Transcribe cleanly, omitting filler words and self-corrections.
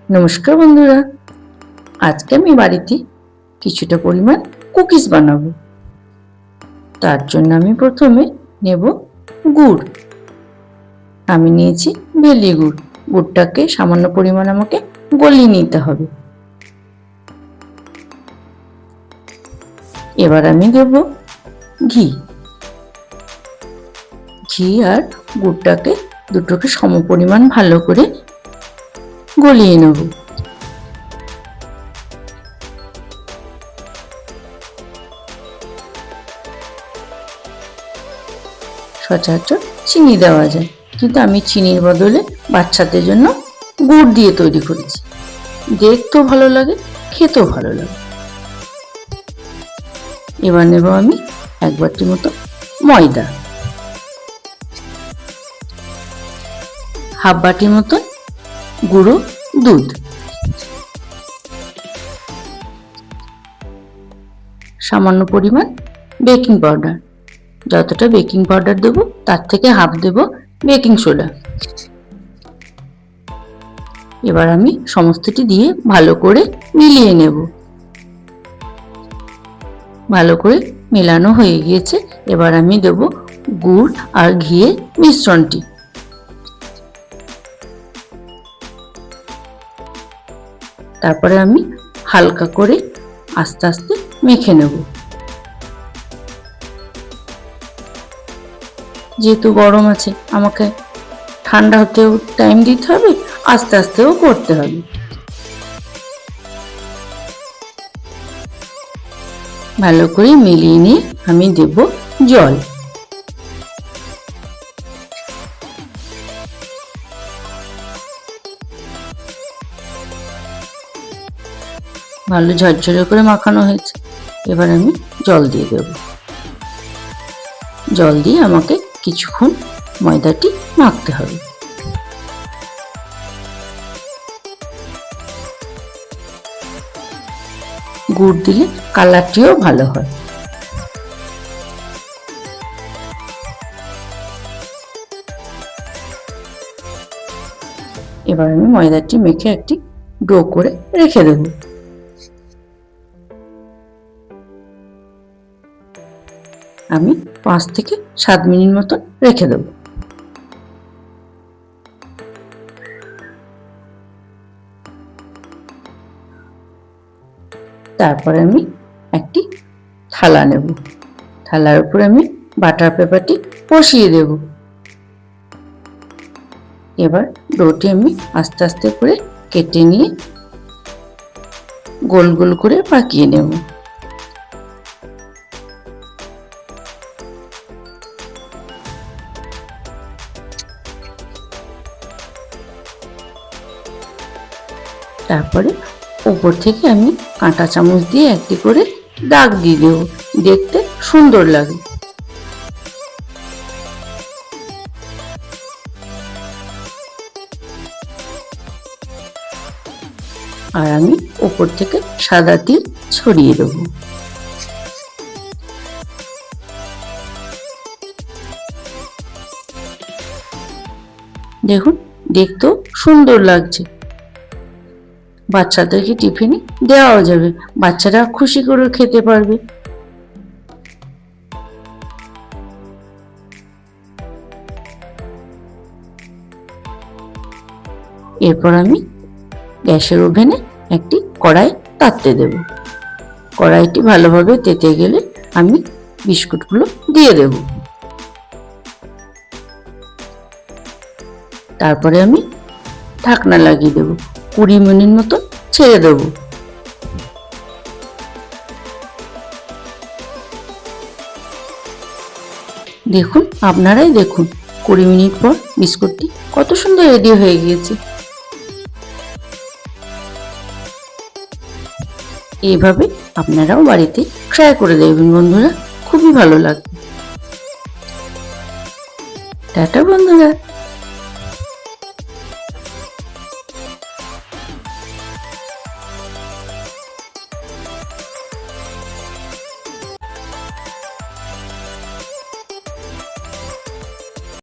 নমস্কার বন্ধুরা, আজকে আমি বাড়িতে কিছুটা পরিমাণ কুকিজ বানাবো। তার জন্য আমি প্রথমে নেব গুড়। আমি নিয়েছি বেলি গুড়। গুড়টাকে সামান্য পরিমাণ আমাকে গলিয়ে নিতে হবে। এবার আমি দেব ঘি। ঘি আর গুড়টাকে দুটোকে সমপরিমাণ ভালো করে গলিয়ে নেব। সচরাচর চিনি দেওয়া যায়, কিন্তু আমি চিনির বদলে বাচ্চাদের জন্য গুড় দিয়ে তৈরি করেছি। দেখতেও ভালো লাগে, খেতেও ভালো লাগে। এবার নেব আমি 1 বাটি মতো ময়দা, 1/2 বাটি মতো গুঁড়ো দুধ, সামান্য পরিমাণ বেকিং পাউডার। যতটা বেকিং পাউডার দেব তার থেকে হাফ দেব বেকিং সোডা। এবার আমি সমস্তটি দিয়ে ভালো করে মিলিয়ে নেব। ভালো করে মেলানো হয়ে গিয়েছে। এবার আমি দেব গুড় আর ঘিয়ের মিশ্রণটি। তারপরে আমি হালকা করে আস্তে আস্তে মেখে নেব। যেহেতু গরম আছে, আমাকে ঠান্ডা হতেও টাইম দিতে হবে, আস্তে আস্তেও করতে হবে। ভালো করে মিলিয়ে নিয়ে আমি দেব জল। ভালো ঝরঝরে করে মাখানো হয়েছে। এবার আমি জল দিয়ে দেব। জল দিয়ে আমাকে কিছুক্ষণ ময়দাটি মাখতে হবে। গুড় দিলে কালারটিও ভালো হয়। এবার আমি ময়দাটি মেখে একটি ডো করে রেখে দেব। আমি 5 থেকে 7 মিনিট মতো রেখে দেব। তারপরে আমি একটি থালা নেব। থালার উপরে আমি বাটার পেপারটি বসিয়ে দেব। এবার ডোটি আমি আস্তে আস্তে করে কেটে নিয়ে গোল গোল করে পাকিয়ে নেব। তারপরে উপর থেকে আমি কাঁটা চামচ দিয়ে একটি করে দাগ দিয়ে দেব, দেখতে সুন্দর লাগে। আর আমি উপর থেকে সাদা তিল ছড়িয়ে দেব। দেখুন, দেখতেও সুন্দর লাগছে। বাচ্চাদেরকে টিফিনে দেওয়াও যাবে, বাচ্চারা খুশি করে খেতে পারবে। এরপর আমি গ্যাসের ওভেনে একটি কড়াই তাততে দেব। কড়াইটি ভালোভাবে তেতে গেলে আমি বিস্কুটগুলো দিয়ে দেব। তারপরে আমি ঢাকনা লাগিয়ে দেব। 20 মিনিট মতো ছেড়ে দেব। দেখুন, আপনারাই দেখুন, 20 মিনিট পর বিস্কুটটি কত সুন্দর রেডি হয়ে গিয়েছে। এইভাবে আপনারাও বাড়িতে ট্রাই করে দেখবেন বন্ধুরা, খুবই ভালো লাগবে। টাটা বন্ধুরা।